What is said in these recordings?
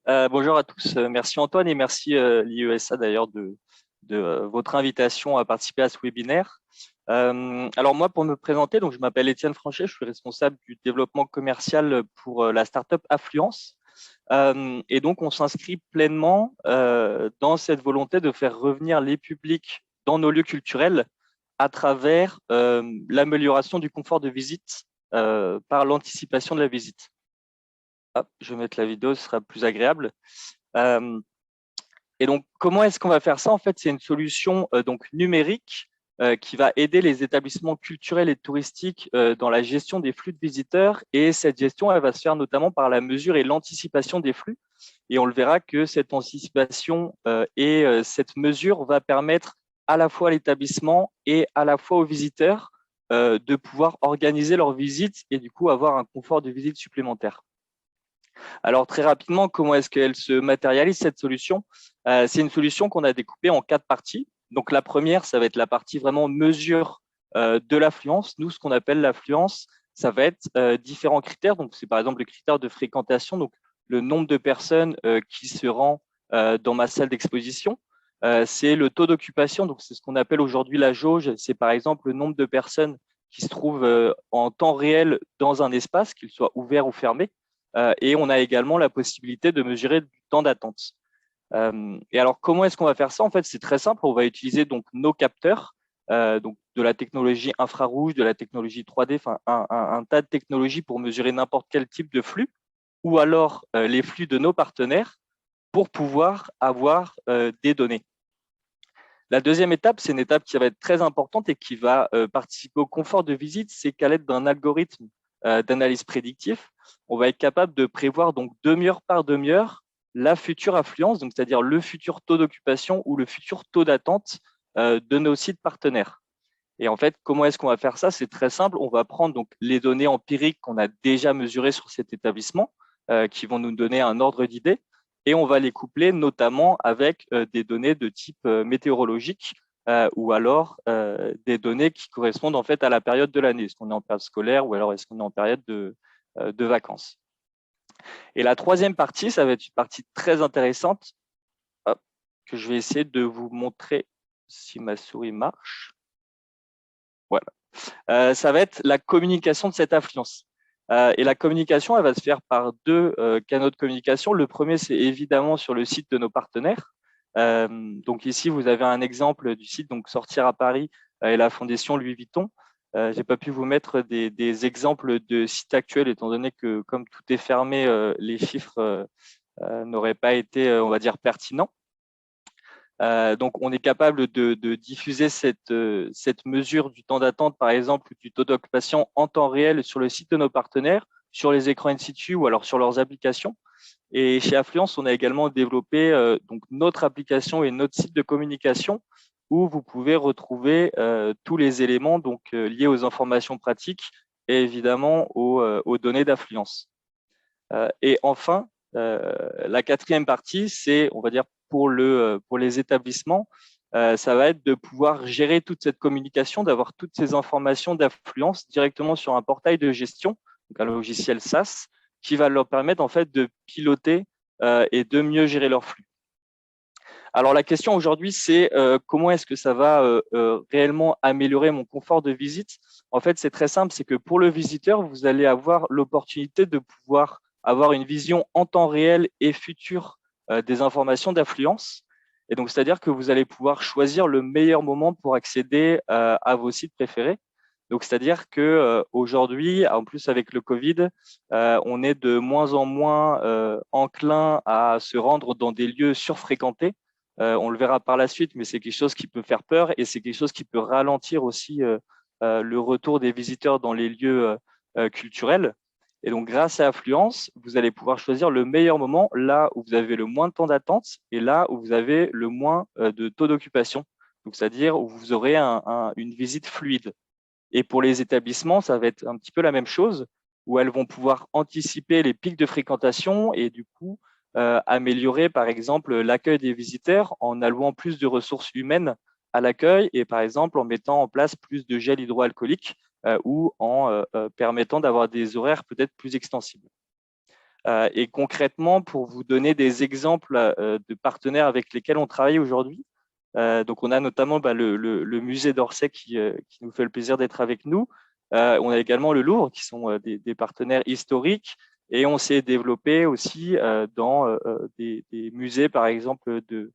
Bonjour à tous. Merci Antoine et merci l'IESA d'ailleurs de votre invitation à participer à ce webinaire. Alors moi, pour me présenter, donc je m'appelle Étienne Franchet, je suis responsable du développement commercial pour la startup Affluence. Et donc, on s'inscrit pleinement dans cette volonté de faire revenir les publics dans nos lieux culturels à travers l'amélioration du confort de visite par l'anticipation de la visite. Hop, je vais mettre la vidéo, ce sera plus agréable. Euh, et donc, comment est-ce qu'on va faire ça? En fait, c'est une solution donc numérique qui va aider les établissements culturels et touristiques dans la gestion des flux de visiteurs. Et cette gestion, elle va se faire notamment par la mesure et l'anticipation des flux. Et on le verra que cette anticipation et cette mesure va permettre à la fois à l'établissement et à la fois aux visiteurs de pouvoir organiser leur visite et du coup avoir un confort de visite supplémentaire. Alors très rapidement, comment est-ce qu'elle se matérialise cette solution? C'est une solution qu'on a découpée en 4 parties. Donc la première, ça va être la partie vraiment mesure de l'affluence. Nous, ce qu'on appelle l'affluence, ça va être différents critères. Donc c'est par exemple le critère de fréquentation, donc le nombre de personnes qui se rend dans ma salle d'exposition. C'est le taux d'occupation, donc c'est ce qu'on appelle aujourd'hui la jauge. C'est par exemple le nombre de personnes qui se trouvent en temps réel dans un espace, qu'il soit ouvert ou fermé. Et on a également la possibilité de mesurer du temps d'attente. Et alors, comment est-ce qu'on va faire ça? En fait, c'est très simple. On va utiliser donc nos capteurs, donc de la technologie infrarouge, de la technologie 3D, enfin un tas de technologies pour mesurer n'importe quel type de flux, ou alors les flux de nos partenaires pour pouvoir avoir des données. La deuxième étape, c'est une étape qui va être très importante et qui va participer au confort de visite, c'est qu'à l'aide d'un algorithme d'analyse prédictif, on va être capable de prévoir donc demi-heure par demi-heure la future affluence, donc c'est-à-dire le futur taux d'occupation ou le futur taux d'attente de nos sites partenaires. Et en fait, comment est-ce qu'on va faire ça? C'est très simple. On va prendre donc les données empiriques qu'on a déjà mesurées sur cet établissement, qui vont nous donner un ordre d'idée, et on va les coupler notamment avec des données de type météorologique ou alors des données qui correspondent en fait à la période de l'année. Est-ce qu'on est en période scolaire ou alors est-ce qu'on est en période de vacances? Et la troisième partie, ça va être une partie très intéressante hop, que je vais essayer de vous montrer si ma souris marche. Voilà. Ça va être la communication de cette affluence. Et la communication, elle va se faire par deux canaux de communication. Le premier, c'est évidemment sur le site de nos partenaires. Donc ici, vous avez un exemple du site donc Sortir à Paris et la Fondation Louis Vuitton. J'ai pas pu vous mettre des exemples de sites actuels étant donné que comme tout est fermé, les chiffres n'auraient pas été, on va dire, pertinents. Donc, on est capable de diffuser cette mesure du temps d'attente, par exemple, du taux d'occupation en temps réel sur le site de nos partenaires, sur les écrans in situ ou alors sur leurs applications. Et chez Affluence, on a également développé donc notre application et notre site de communication où vous pouvez retrouver tous les éléments donc liés aux informations pratiques et évidemment aux données d'affluence. Et enfin, la quatrième partie, c'est, on va dire, pour les établissements, ça va être de pouvoir gérer toute cette communication, d'avoir toutes ces informations d'affluence directement sur un portail de gestion, donc un logiciel SaaS, qui va leur permettre en fait de piloter et de mieux gérer leur flux. Alors la question aujourd'hui, c'est comment est-ce que ça va réellement améliorer mon confort de visite? En fait, c'est très simple, c'est que pour le visiteur, vous allez avoir l'opportunité de pouvoir avoir une vision en temps réel et futur des informations d'affluence. Et donc, c'est-à-dire que vous allez pouvoir choisir le meilleur moment pour accéder à vos sites préférés. Donc, c'est-à-dire que aujourd'hui, en plus avec le Covid, on est de moins en moins enclin à se rendre dans des lieux surfréquentés. On le verra par la suite, mais c'est quelque chose qui peut faire peur et c'est quelque chose qui peut ralentir aussi le retour des visiteurs dans les lieux culturels. Et donc, grâce à Affluence, vous allez pouvoir choisir le meilleur moment là où vous avez le moins de temps d'attente et là où vous avez le moins de taux d'occupation. Donc, c'est-à-dire où vous aurez une visite fluide. Et pour les établissements, ça va être un petit peu la même chose, où elles vont pouvoir anticiper les pics de fréquentation et du coup améliorer, par exemple, l'accueil des visiteurs en allouant plus de ressources humaines à l'accueil et, par exemple, en mettant en place plus de gel hydroalcoolique ou en permettant d'avoir des horaires peut-être plus extensibles. Et concrètement, pour vous donner des exemples de partenaires avec lesquels on travaille aujourd'hui, donc on a notamment le musée d'Orsay qui nous fait le plaisir d'être avec nous. On a également le Louvre qui sont des partenaires historiques et on s'est développé aussi dans des musées, par exemple, de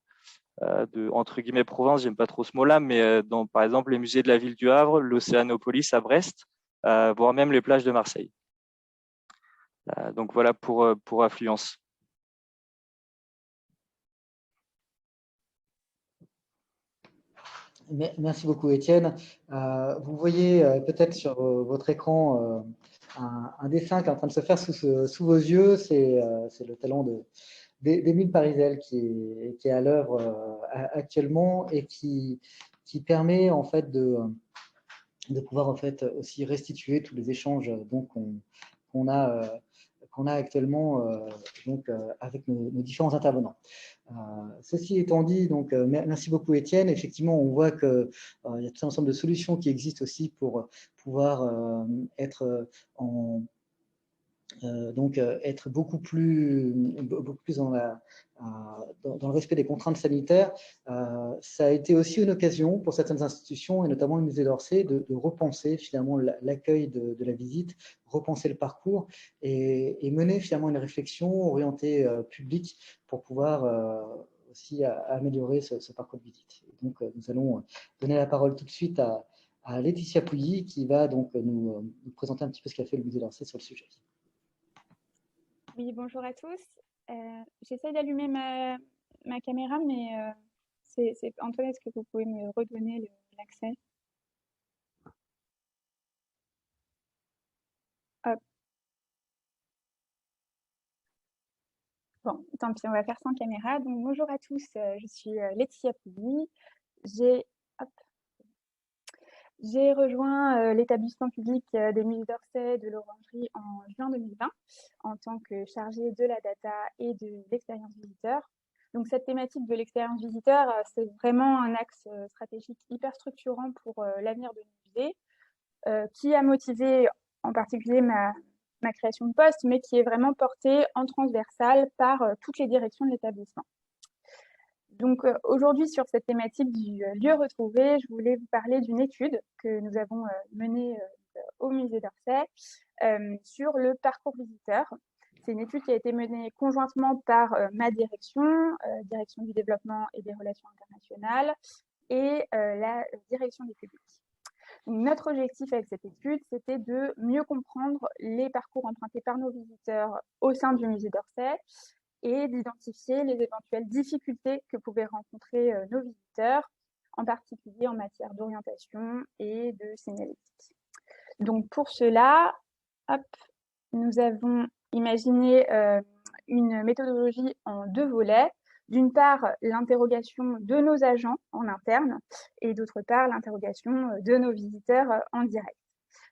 entre guillemets province, j'aime pas trop ce mot-là, mais dans par exemple les musées de la ville du Havre, l'Océanopolis à Brest, voire même les plages de Marseille. Donc voilà pour Affluence. Merci beaucoup, Étienne. Vous voyez peut-être sur votre écran un dessin qui est en train de se faire sous vos yeux. C'est le talent d'Émile Parizel qui est à l'œuvre actuellement et qui permet en fait de pouvoir en fait aussi restituer tous les échanges qu'on a actuellement avec nos différents intervenants. Ceci étant dit, donc, merci beaucoup Étienne. Effectivement, on voit qu'il y a tout un ensemble de solutions qui existent aussi pour pouvoir être être beaucoup plus dans le respect des contraintes sanitaires. Ça a été aussi une occasion pour certaines institutions, et notamment le musée d'Orsay, de repenser finalement l'accueil de la visite, repenser le parcours et mener finalement une réflexion orientée publique pour pouvoir aussi améliorer ce parcours de visite. Et donc, nous allons donner la parole tout de suite à Laetitia Pouilly qui va donc nous présenter un petit peu ce qu'a fait le musée d'Orsay sur le sujet. Oui, bonjour à tous. J'essaie d'allumer ma caméra, mais Antoine, est-ce que vous pouvez me redonner l'accès? Hop. Bon, tant pis, on va faire sans caméra. Donc, bonjour à tous, je suis Laetitia Pouilly. J'ai rejoint l'établissement public des musées d'Orsay de l'Orangerie en juin 2020 en tant que chargée de la data et de l'expérience visiteur. Donc cette thématique de l'expérience visiteur, c'est vraiment un axe stratégique hyper structurant pour l'avenir de nos musées, qui a motivé en particulier ma création de poste, mais qui est vraiment portée en transversale par toutes les directions de l'établissement. Donc aujourd'hui, sur cette thématique du lieu retrouvé, je voulais vous parler d'une étude que nous avons menée au musée d'Orsay sur le parcours visiteur. C'est une étude qui a été menée conjointement par ma direction, direction du développement et des relations internationales, et la direction des publics. Donc, notre objectif avec cette étude, c'était de mieux comprendre les parcours empruntés par nos visiteurs au sein du musée d'Orsay, et d'identifier les éventuelles difficultés que pouvaient rencontrer nos visiteurs, en particulier en matière d'orientation et de signalétique. Donc pour cela, nous avons imaginé une méthodologie en 2 volets. D'une part, l'interrogation de nos agents en interne et d'autre part, l'interrogation de nos visiteurs en direct.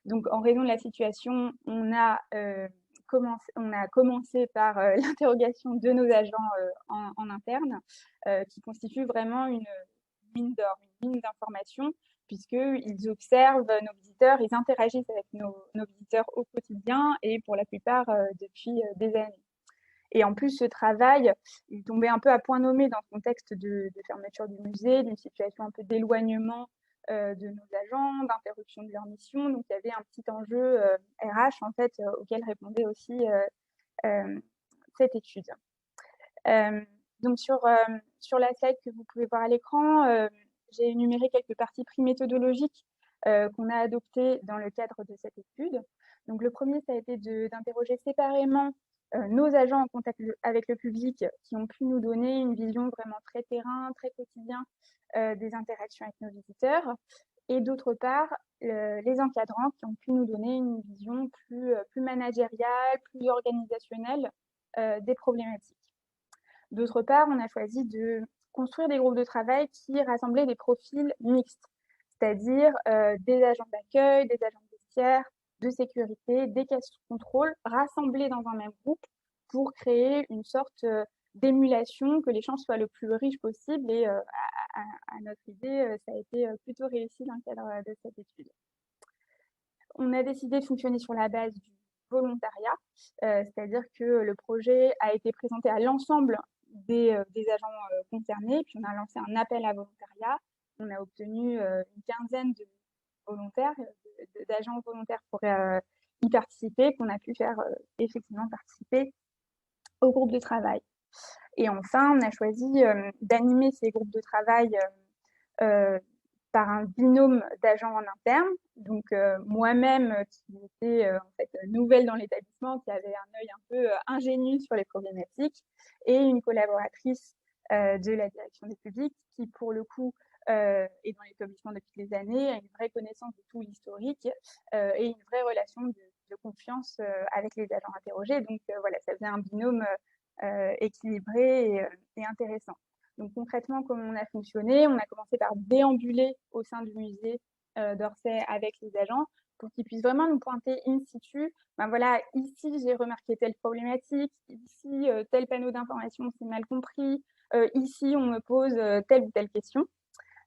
Donc en raison de la situation, on a commencé par l'interrogation de nos agents en interne, qui constitue vraiment une mine d'or, une mine d'informations, puisqu'ils observent nos visiteurs, ils interagissent avec nos visiteurs au quotidien et pour la plupart depuis des années. Et en plus, ce travail, il tombait un peu à point nommé dans ce contexte de fermeture du musée, d'une situation un peu d'éloignement de nos agents, d'interruption de leur mission. Donc, il y avait un petit enjeu RH, en fait, auquel répondait aussi cette étude. Donc, sur la slide que vous pouvez voir à l'écran, j'ai énuméré quelques parties pris méthodologiques qu'on a adoptées dans le cadre de cette étude. Donc, le premier, ça a été d'interroger séparément nos agents en contact avec le public qui ont pu nous donner une vision vraiment très terrain, très quotidien des interactions avec nos visiteurs. Et d'autre part, les encadrants qui ont pu nous donner une vision plus managériale, plus organisationnelle des problématiques. D'autre part, on a choisi de construire des groupes de travail qui rassemblaient des profils mixtes, c'est-à-dire des agents d'accueil, des agents de vestiaire, de sécurité, des caisses de contrôle, rassemblés dans un même groupe pour créer une sorte d'émulation, que l'échange soit le plus riche possible. Et à notre idée, ça a été plutôt réussi dans le cadre de cette étude. On a décidé de fonctionner sur la base volontariat, c'est-à-dire que le projet a été présenté à l'ensemble des agents concernés, puis on a lancé un appel à volontariat. On a obtenu une quinzaine de volontaires, d'agents volontaires pour y participer, qu'on a pu faire effectivement participer au groupe de travail. Et enfin, on a choisi d'animer ces groupes de travail par un binôme d'agents en interne. Donc, moi-même, qui était en fait nouvelle dans l'établissement, qui avait un œil un peu ingénu sur les problématiques, et une collaboratrice de la direction des publics, qui, pour le coup, est dans l'établissement depuis des années, a une vraie connaissance de tout l'historique et une vraie relation de confiance avec les agents interrogés. Donc, voilà, ça faisait un binôme équilibré et intéressant. Donc concrètement, comment on a fonctionné? On a commencé par déambuler au sein du musée d'Orsay avec les agents pour qu'ils puissent vraiment nous pointer in situ. Ben voilà, ici j'ai remarqué telle problématique, ici tel panneau d'information c'est mal compris, ici on me pose telle ou telle question.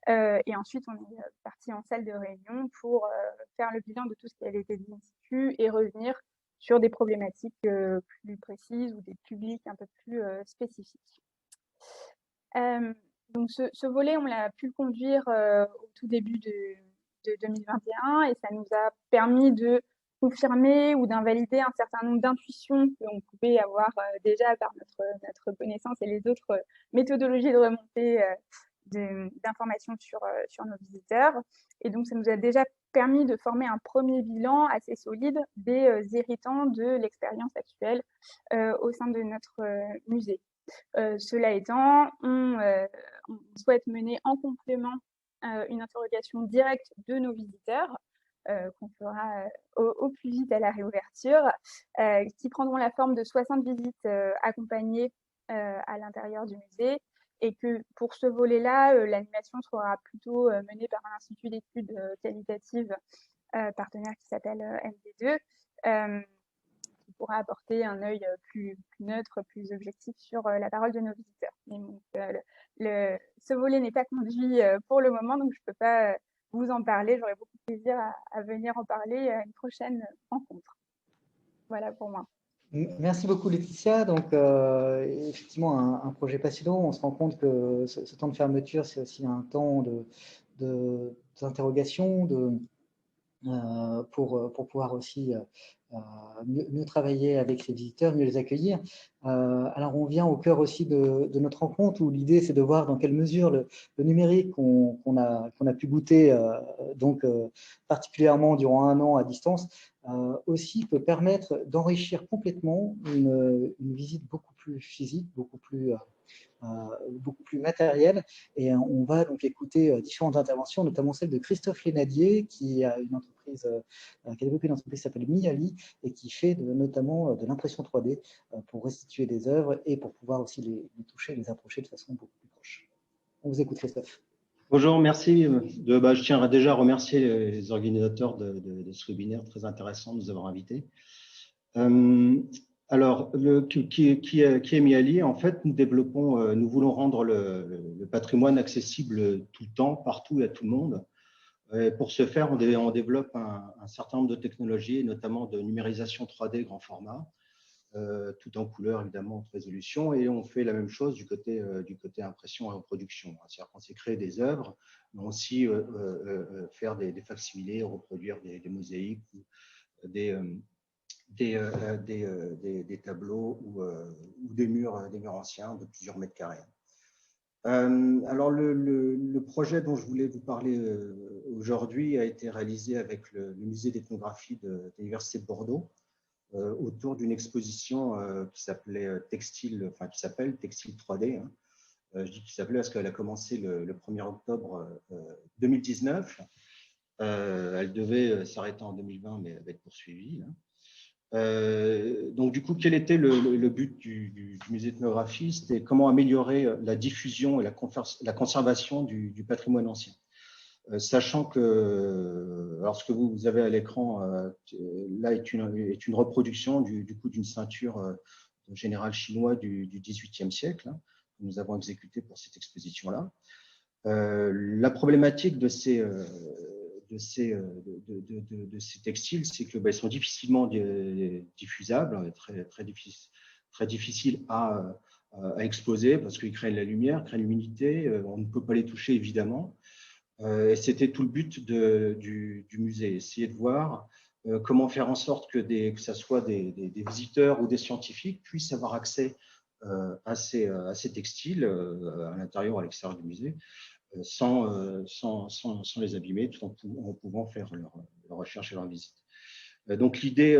Et ensuite on est parti en salle de réunion pour faire le bilan de tout ce qui avait été dit in situ et revenir sur des problématiques plus précises ou des publics un peu plus spécifiques. Donc ce volet, on l'a pu le conduire au tout début de 2021 et ça nous a permis de confirmer ou d'invalider un certain nombre d'intuitions qu'on pouvait avoir déjà par notre connaissance et les autres méthodologies de remontée d'informations sur nos visiteurs. Et donc, ça nous a déjà permis de former un premier bilan assez solide des irritants de l'expérience actuelle au sein de notre musée. Cela étant, on souhaite mener en complément une interrogation directe de nos visiteurs qu'on fera au plus vite à la réouverture, qui prendront la forme de 60 visites accompagnées à l'intérieur du musée, et que pour ce volet-là, l'animation sera plutôt menée par un institut d'études qualitatives partenaire qui s'appelle MD2, qui pourra apporter un œil plus neutre, plus objectif sur la parole de nos visiteurs. Et donc, ce volet n'est pas conduit pour le moment, donc je ne peux pas vous en parler. J'aurais beaucoup de plaisir à venir en parler à une prochaine rencontre. Voilà pour moi. Merci beaucoup Laetitia. Donc effectivement un projet passionnant. On se rend compte que ce temps de fermeture, c'est aussi un temps d'interrogation, pour pouvoir aussi mieux travailler avec les visiteurs, mieux les accueillir. Alors on vient au cœur aussi de notre rencontre où l'idée c'est de voir dans quelle mesure le numérique qu'on a pu goûter donc particulièrement durant un an à distance aussi peut permettre d'enrichir complètement une visite beaucoup plus physique, beaucoup plus matérielle. Et on va donc écouter différentes interventions, notamment celle de Christophe Lénadier, qui a une entreprise, qui a développé une entreprise qui s'appelle Miali et qui fait notamment de l'impression 3D pour restituer des œuvres et pour pouvoir aussi les toucher, les approcher de façon beaucoup plus proche. On vous écoute, Christophe. Bonjour, merci. Je tiens déjà à remercier les organisateurs de ce webinaire très intéressant de nous avoir invités. Alors, qui est Miali? En fait, nous voulons rendre le patrimoine accessible tout le temps, partout et à tout le monde. Et pour ce faire, on développe un certain nombre de technologies, notamment de numérisation 3D grand format, tout en couleur, évidemment, en haute résolution. Et on fait la même chose du côté impression et reproduction. C'est-à-dire qu'on sait créer des œuvres, mais aussi faire des facsimilés, reproduire des mosaïques ou des tableaux ou des murs anciens de plusieurs mètres carrés. Alors, le projet dont je voulais vous parler aujourd'hui a été réalisé avec le musée d'ethnographie de l'Université de Bordeaux autour d'une exposition qui s'appelle Textile 3D. Hein. Je dis qu'il s'appelait parce qu'elle a commencé le 1er octobre 2019. Elle devait s'arrêter en 2020, mais elle va être poursuivie. Hein. Donc, du coup, quel était le but du musée d'ethnographie? C'était comment améliorer la diffusion et la conservation du patrimoine ancien. Sachant que, alors ce que vous avez à l'écran là est une reproduction du coup d'une ceinture de général chinois du XVIIIe siècle, hein, que nous avons exécuté pour cette exposition-là. La problématique de de ces textiles, c'est que ils sont difficilement diffusables, très difficiles à exposer parce qu'ils craignent la lumière, craignent l'humidité, on ne peut pas les toucher évidemment. Et c'était tout le but du musée, essayer de voir comment faire en sorte que ce soit des visiteurs ou des scientifiques puissent avoir accès à ces textiles à l'intérieur ou à l'extérieur du musée sans les abîmer, tout en pouvant faire leur recherche et leur visite. Donc l'idée,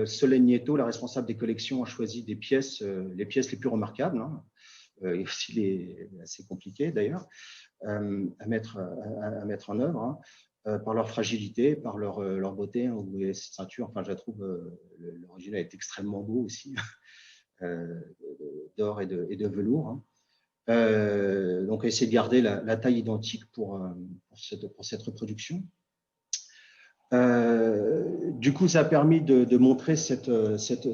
Solène Nieto, la responsable des collections, a choisi les pièces les plus remarquables, hein, et aussi assez compliquées d'ailleurs, à mettre en œuvre, hein, par leur fragilité, par leur beauté. Hein. Vous voyez cette ceinture, enfin, je la trouve, l'original est extrêmement beau aussi, d'or et de velours. Hein. Donc, essayer de garder la taille identique pour cette reproduction. Du coup, ça a permis de montrer cette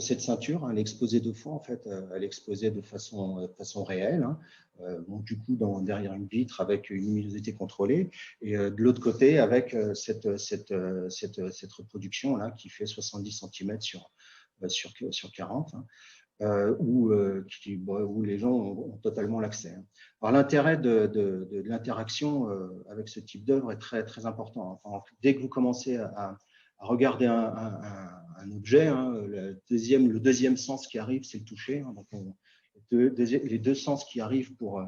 ceinture, hein, l'exposer 2 fois, en fait, elle est exposée de façon réelle, hein, donc, du coup, derrière une vitre avec une luminosité contrôlée, et de l'autre côté, avec cette reproduction-là qui fait 70 cm sur 40, hein, où les gens ont totalement l'accès. Alors, l'intérêt de l'interaction avec ce type d'œuvre est très, très important. Enfin, dès que vous commencez à regarder un objet, hein, le deuxième sens qui arrive, c'est le toucher. Hein, donc les 2 sens qui arrivent pour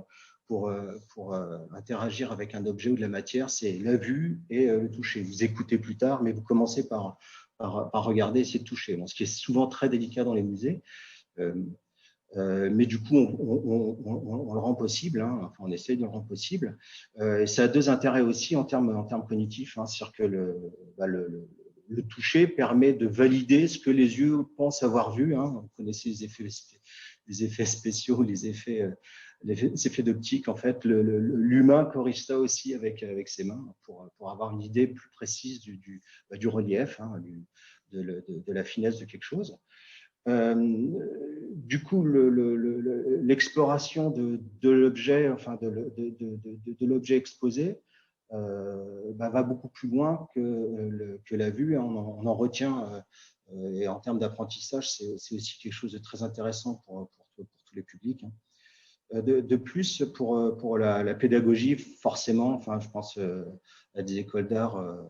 interagir avec un objet ou de la matière, c'est la vue et le toucher. Vous écoutez plus tard, mais vous commencez par regarder, essayer de toucher. Bon, ce qui est souvent très délicat dans les musées. Mais du coup, on le rend possible, hein, enfin, on essaye de le rendre possible. Et ça a 2 intérêts aussi en termes cognitifs, hein, c'est-à-dire que le toucher permet de valider ce que les yeux pensent avoir vu. Hein. Vous connaissez les effets spéciaux, les effets d'optique. En fait, l'humain corrige ça aussi avec ses mains pour avoir une idée plus précise du relief, hein, de la finesse de quelque chose. Du coup, l'exploration de l'objet, enfin de l'objet exposé, va beaucoup plus loin que la vue. On en retient, et en termes d'apprentissage, c'est aussi quelque chose de très intéressant pour tous les publics. Hein. De plus, pour la pédagogie, forcément, enfin, je pense à des écoles d'art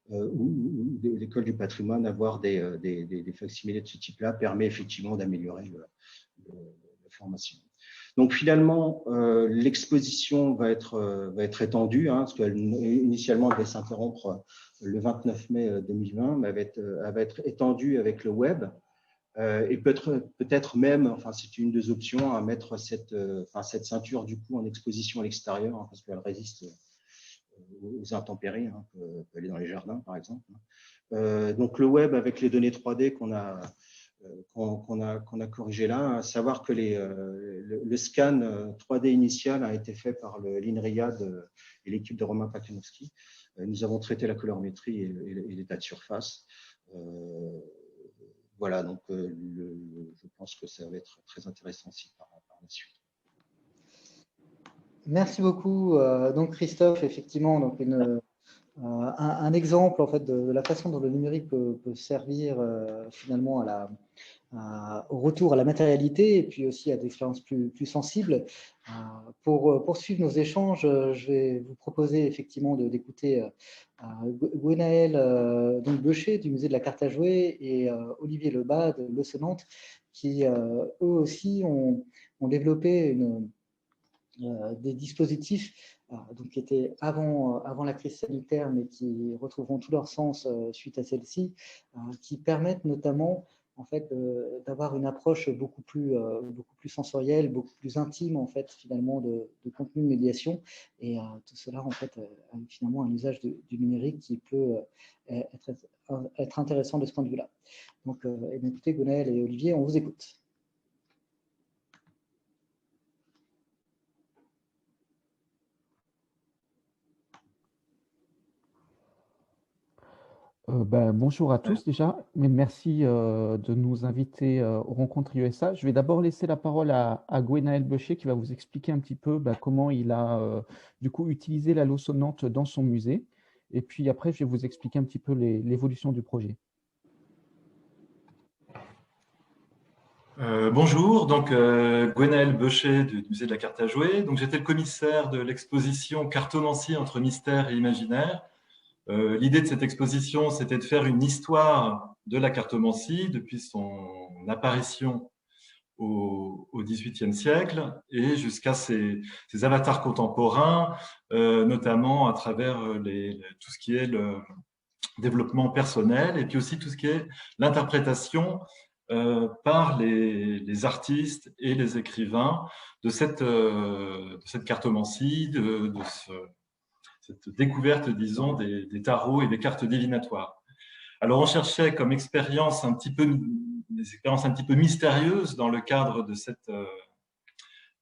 ou l'école du patrimoine, avoir des facsimilés de ce type-là permet effectivement d'améliorer la formation. Donc finalement, l'exposition va être étendue, hein, parce qu'initialement elle devait s'interrompre le 29 mai 2020, mais elle va être étendue avec le web. Et peut-être même, enfin c'est une des options, à mettre cette ceinture du coup en exposition à l'extérieur, hein, parce qu'elle résiste aux intempéries, hein, peut aller dans les jardins par exemple. Donc le web avec les données 3D qu'on a corrigé là, à savoir que le scan 3D initial a été fait par l'INRIAD et l'équipe de Romain Pakanowski. Nous avons traité la colorimétrie et l'état de surface. Voilà, donc je pense que ça va être très intéressant aussi par la suite. Merci beaucoup. Donc Christophe, effectivement, donc un exemple en fait de la façon dont le numérique peut servir finalement au retour à la matérialité et puis aussi à des expériences plus sensibles. Pour poursuivre nos échanges, je vais vous proposer effectivement d'écouter Gwenaël Beucher du musée de la carte à jouer et Olivier Lebas de l'Eau-Sonnante qui eux aussi ont développé des dispositifs donc qui étaient avant la crise sanitaire, mais qui retrouveront tout leur sens suite à celle-ci, qui permettent notamment en fait d'avoir une approche beaucoup plus sensorielle, beaucoup plus intime en fait finalement de contenu de médiation, et tout cela en fait finalement un usage du numérique qui peut être intéressant de ce point de vue-là. Donc écoutez, Gwenaël et Olivier, on vous écoute. Bonjour à tous déjà, mais merci de nous inviter aux rencontres USA. Je vais d'abord laisser la parole à Gwenaël Beucher qui va vous expliquer un petit peu comment il a du coup utilisé la L'Eau-Sonnante dans son musée. Et puis après, je vais vous expliquer un petit peu l'évolution du projet. Bonjour, donc Gwenaël Beuchet du Musée de la Carte à Jouer. Donc j'étais le commissaire de l'exposition Cartomancie entre mystère et imaginaire. L'idée de cette exposition, c'était de faire une histoire de la cartomancie depuis son apparition au XVIIIe siècle et jusqu'à ses avatars contemporains, notamment à travers tout ce qui est le développement personnel et puis aussi tout ce qui est l'interprétation par les artistes et les écrivains de cette cartomancie, cette découverte, disons, des tarots et des cartes divinatoires. Alors, on cherchait comme expérience des expériences un petit peu mystérieuses dans le cadre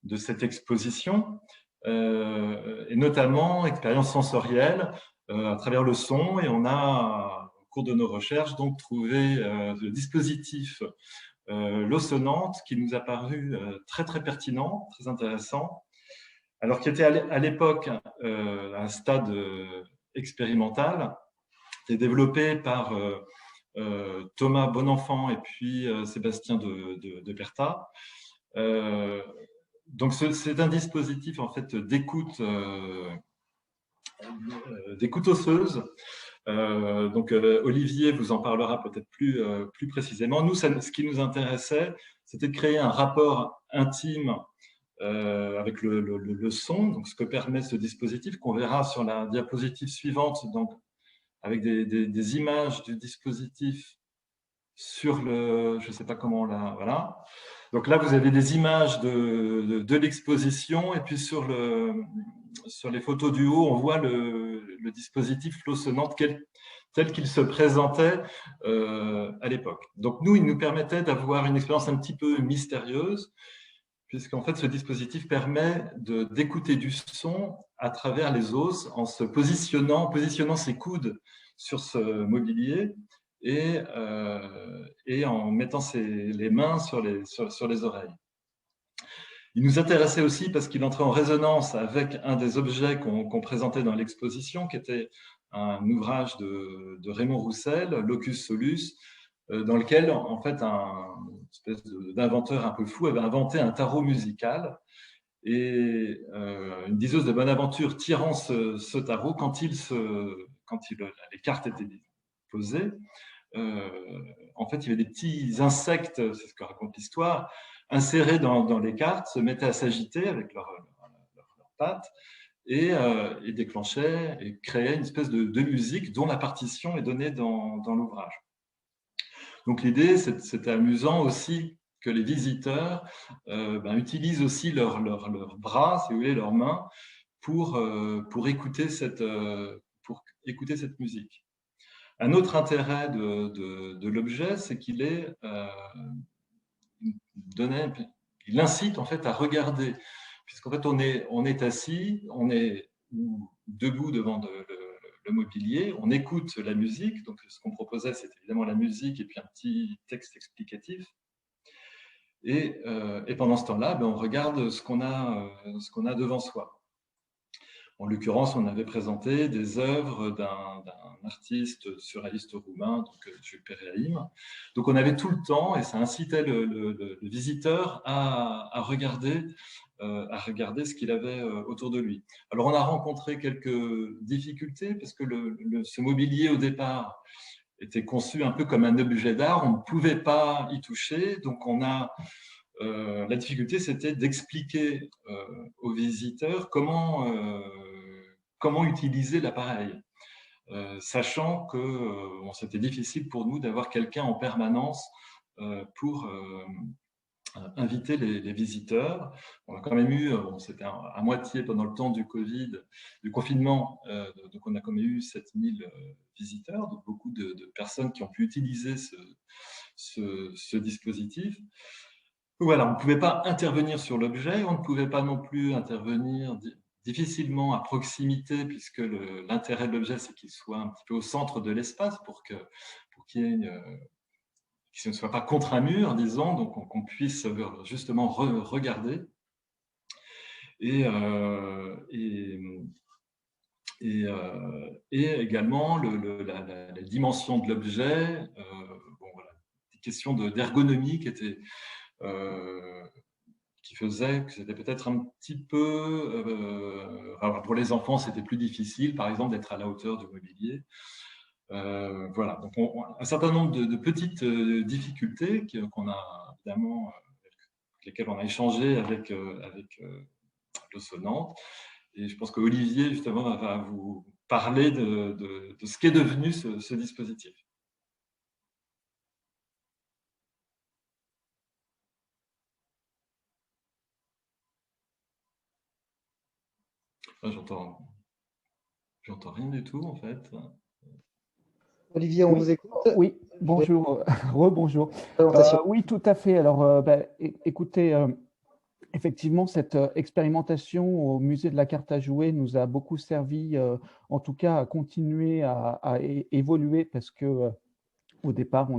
de cette exposition, et notamment expériences sensorielles à travers le son. Et on a, au cours de nos recherches, donc trouvé le dispositif l'eau sonnante qui nous a paru très, très pertinent, très intéressant. Alors, qui était à l'époque à un stade expérimental, qui est développé par Thomas Bonenfant et puis Sébastien de Bertha. Donc, c'est un dispositif en fait d'écoute osseuse. Donc, Olivier vous en parlera peut-être plus précisément. Nous, ce qui nous intéressait, c'était de créer un rapport intime avec le son, donc ce que permet ce dispositif, qu'on verra sur la diapositive suivante, donc avec des images du dispositif sur je ne sais pas comment voilà. Donc là, vous avez des images de l'exposition, et puis sur les photos du haut, on voit le dispositif l'eau sonnante tel qu'il se présentait à l'époque. Donc nous, il nous permettait d'avoir une expérience un petit peu mystérieuse, puisqu'en fait, ce dispositif permet d'écouter du son à travers les os en se positionnant ses coudes sur ce mobilier et en mettant les mains sur les oreilles. Il nous intéressait aussi parce qu'il entrait en résonance avec un des objets qu'on présentait dans l'exposition, qui était un ouvrage de Raymond Roussel, Locus Solus, dans lequel, en fait, une espèce d'inventeur un peu fou avait inventé un tarot musical, et une diseuse de Bonaventure tirant ce tarot, quand les cartes étaient posées, en fait, il y avait des petits insectes, c'est ce que raconte l'histoire, insérés dans les cartes, se mettaient à s'agiter avec leurs pattes, et déclenchaient et créaient une espèce de musique dont la partition est donnée dans l'ouvrage. Donc l'idée, c'était amusant aussi que les visiteurs utilisent aussi leurs bras, si vous voulez, leurs mains, pour écouter cette musique. Un autre intérêt de l'objet, c'est qu'il incite en fait à regarder, puisqu'en fait on est assis, on est debout devant le mobilier, on écoute la musique. Donc ce qu'on proposait, c'est évidemment la musique et puis un petit texte explicatif. Et pendant ce temps-là, on regarde ce qu'on a devant soi. En l'occurrence, on avait présenté des œuvres d'un artiste surréaliste roumain, donc Jules Péréaïm. Donc on avait tout le temps, et ça incitait le visiteur à regarder ce qu'il avait autour de lui. Alors on a rencontré quelques difficultés, parce que ce mobilier au départ était conçu un peu comme un objet d'art, on ne pouvait pas y toucher, donc la difficulté, c'était d'expliquer aux visiteurs comment utiliser l'appareil, sachant que c'était difficile pour nous d'avoir quelqu'un en permanence pour inviter les visiteurs. On a quand même eu, c'était à moitié pendant le temps du confinement, donc on a quand même eu 7000 visiteurs, donc beaucoup de personnes qui ont pu utiliser ce dispositif. Voilà, on ne pouvait pas intervenir sur l'objet, on ne pouvait pas non plus intervenir difficilement à proximité, puisque l'intérêt de l'objet, c'est qu'il soit un petit peu au centre de l'espace pour qu'il ne soit pas contre un mur, disons, donc qu'on puisse justement regarder. Et et également la dimension de l'objet. Bon, voilà, des questions d'ergonomie qui faisait que c'était peut-être un petit peu… pour les enfants, c'était plus difficile, par exemple, d'être à la hauteur du mobilier. Voilà, donc un certain nombre de petites difficultés qu'on a évidemment, avec lesquelles on a échangé avec l'Osonante. Et je pense qu'Olivier, justement, va vous parler de ce qu'est devenu ce dispositif. J'entends rien du tout, en fait. Olivier, on vous écoute. Oui, bonjour, rebonjour. Oui, tout à fait. Alors, écoutez, effectivement, cette expérimentation au musée de la carte à jouer nous a beaucoup servi, en tout cas, à continuer à évoluer parce que au départ,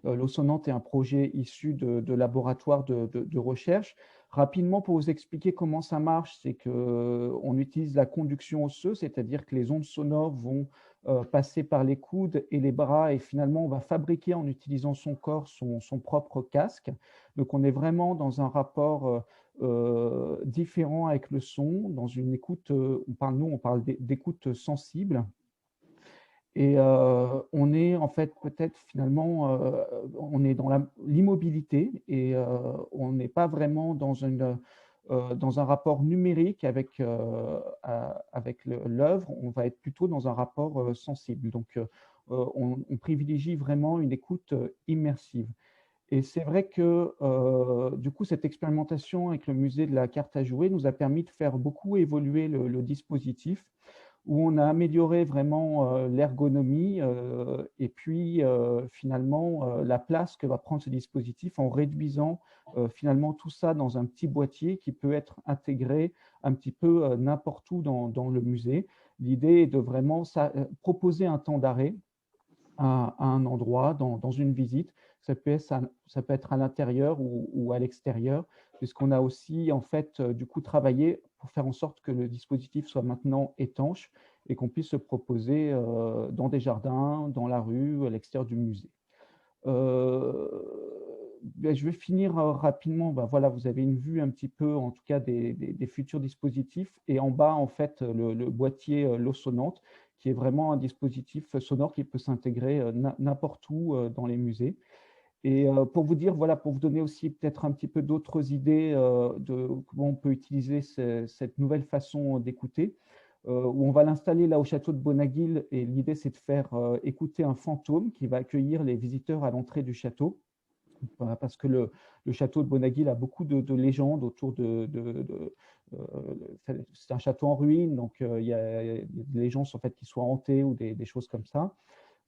l'Osonante est un projet issu de laboratoires de recherche. Rapidement, pour vous expliquer comment ça marche, c'est qu'on utilise la conduction osseuse, c'est-à-dire que les ondes sonores vont passer par les coudes et les bras, et finalement, on va fabriquer en utilisant son corps son propre casque. Donc, on est vraiment dans un rapport différent avec le son, dans une écoute, on parle d'écoute sensible. Et on est en fait peut-être finalement, on est dans l'immobilité et on n'est pas vraiment dans un rapport numérique avec l'œuvre, on va être plutôt dans un rapport sensible. Donc, on privilégie vraiment une écoute immersive. Et c'est vrai que du coup, cette expérimentation avec le musée de la carte à jouer nous a permis de faire beaucoup évoluer le dispositif, où on a amélioré vraiment l'ergonomie et puis finalement la place que va prendre ce dispositif en réduisant finalement tout ça dans un petit boîtier qui peut être intégré un petit peu n'importe où dans le musée. L'idée est de vraiment proposer un temps d'arrêt à un endroit, dans une visite. Ça peut être à l'intérieur ou à l'extérieur, puisqu'on a aussi en fait du coup travaillé pour faire en sorte que le dispositif soit maintenant étanche et qu'on puisse se proposer dans des jardins, dans la rue, à l'extérieur du musée. Je vais finir rapidement. Voilà, vous avez une vue un petit peu, en tout cas, des futurs dispositifs. Et en bas, en fait, le boîtier l'Osonante, qui est vraiment un dispositif sonore qui peut s'intégrer n'importe où dans les musées. Et pour vous dire, voilà, pour vous donner aussi peut-être un petit peu d'autres idées de comment on peut utiliser cette nouvelle façon d'écouter, où on va l'installer là au château de Bonaguil. Et l'idée, c'est de faire écouter un fantôme qui va accueillir les visiteurs à l'entrée du château. Parce que le château de Bonaguil a beaucoup de légendes autour c'est un château en ruine, donc il y a des légendes en fait qui soient hantées ou des choses comme ça.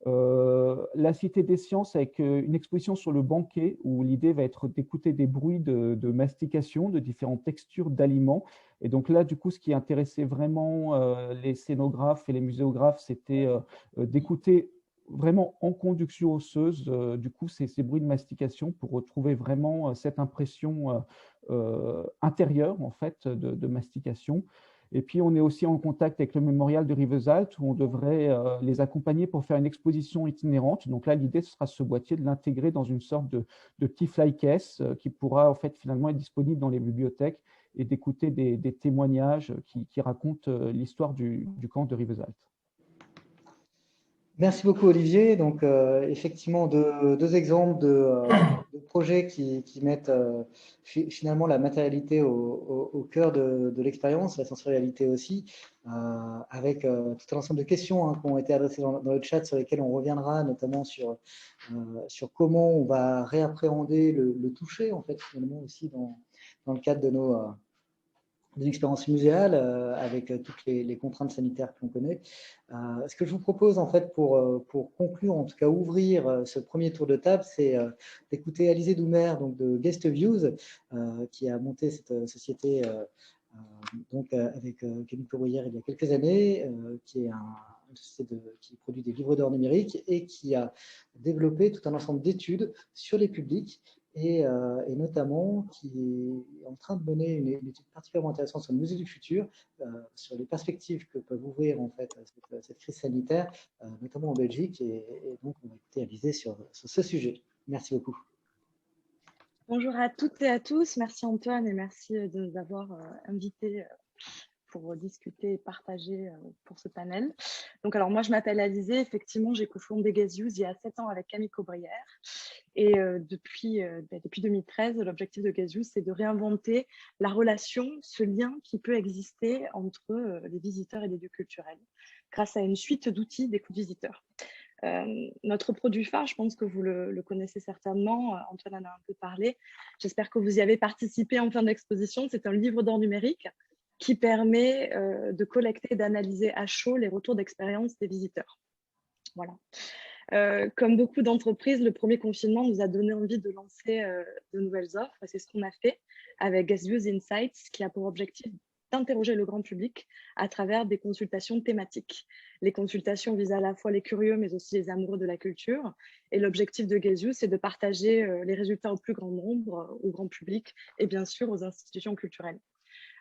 La Cité des Sciences avec une exposition sur le banquet où l'idée va être d'écouter des bruits de mastication, de différentes textures d'aliments. Et donc là, du coup, ce qui intéressait vraiment les scénographes et les muséographes, c'était d'écouter vraiment en conduction osseuse, du coup, ces bruits de mastication pour retrouver vraiment cette impression intérieure, en fait, de mastication. Et puis, on est aussi en contact avec le mémorial de Rivesaltes où on devrait les accompagner pour faire une exposition itinérante. Donc là, l'idée, ce sera ce boîtier de l'intégrer dans une sorte de petit fly case qui pourra en fait finalement être disponible dans les bibliothèques et d'écouter des témoignages qui racontent l'histoire du camp de Rivesaltes. Merci beaucoup Olivier. Donc effectivement deux exemples de projets qui mettent finalement la matérialité au cœur de l'expérience, la sensorialité aussi, avec tout un ensemble de questions qui ont été adressées dans le chat sur lesquelles on reviendra, notamment sur comment on va réappréhender le toucher en fait finalement aussi dans le cadre d'une expérience muséale avec toutes les contraintes sanitaires que l'on connaît. Ce que je vous propose en fait pour conclure, en tout cas ouvrir ce premier tour de table, c'est d'écouter Alizé Doumer donc de Guest Views qui a monté cette société donc avec Camille Courrière il y a quelques années, qui est une société qui produit des livres d'or numériques et qui a développé tout un ensemble d'études sur les publics et notamment qui est en train de mener une étude particulièrement intéressante sur le musée du futur, sur les perspectives que peuvent ouvrir en fait cette crise sanitaire, notamment en Belgique, et donc on va écouter Alizée sur ce sujet. Merci beaucoup. Bonjour à toutes et à tous, merci Antoine et merci de nous avoir invités pour discuter et partager pour ce panel. Donc, alors moi, je m'appelle Alizée. Effectivement, j'ai cofondé Gazeuse il y a 7 ans avec Camille Caubrière. Et depuis 2013, l'objectif de Gazeuse, c'est de réinventer la relation, ce lien qui peut exister entre les visiteurs et les lieux culturels, grâce à une suite d'outils d'écoute visiteurs. Notre produit phare, je pense que vous le connaissez certainement, Antoine en a un peu parlé. J'espère que vous y avez participé en fin d'exposition. C'est un livre d'or numérique qui permet de collecter et d'analyser à chaud les retours d'expérience des visiteurs. Voilà. Comme beaucoup d'entreprises, le premier confinement nous a donné envie de lancer de nouvelles offres. C'est ce qu'on a fait avec Gazeuse Insights, qui a pour objectif d'interroger le grand public à travers des consultations thématiques. Les consultations visent à la fois les curieux, mais aussi les amoureux de la culture. Et l'objectif de Gazeuse, c'est de partager les résultats au plus grand nombre, au grand public et bien sûr aux institutions culturelles.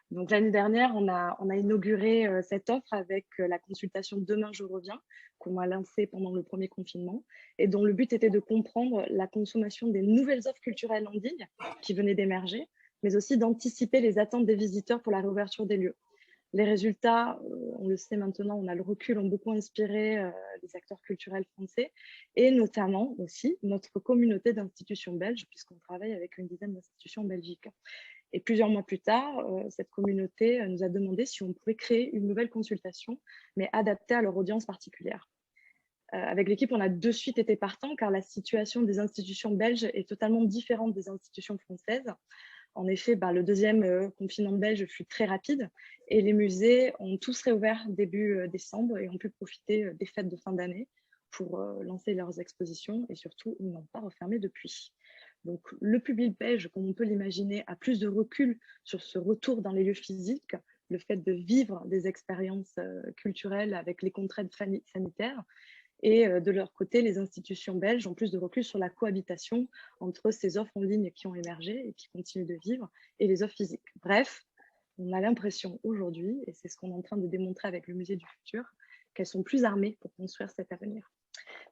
Donc l'année dernière, on a inauguré cette offre avec la consultation Demain je reviens, qu'on a lancée pendant le premier confinement, et dont le but était de comprendre la consommation des nouvelles offres culturelles en ligne qui venaient d'émerger, mais aussi d'anticiper les attentes des visiteurs pour la réouverture des lieux. Les résultats, on le sait maintenant, on a le recul, ont beaucoup inspiré les acteurs culturels français et notamment aussi notre communauté d'institutions belges, puisqu'on travaille avec une dizaine d'institutions belgiques. Et plusieurs mois plus tard, cette communauté nous a demandé si on pouvait créer une nouvelle consultation, mais adaptée à leur audience particulière. Avec l'équipe, on a de suite été partants, car la situation des institutions belges est totalement différente des institutions françaises. En effet, le deuxième confinement belge fut très rapide et les musées ont tous réouvert début décembre et ont pu profiter des fêtes de fin d'année pour lancer leurs expositions et surtout, ils n'ont pas refermé depuis. Donc, le public belge, comme on peut l'imaginer, a plus de recul sur ce retour dans les lieux physiques, le fait de vivre des expériences culturelles avec les contraintes sanitaires. Et de leur côté, les institutions belges ont plus de recul sur la cohabitation entre ces offres en ligne qui ont émergé et qui continuent de vivre et les offres physiques. Bref, on a l'impression aujourd'hui, et c'est ce qu'on est en train de démontrer avec le Musée du Futur, qu'elles sont plus armées pour construire cet avenir.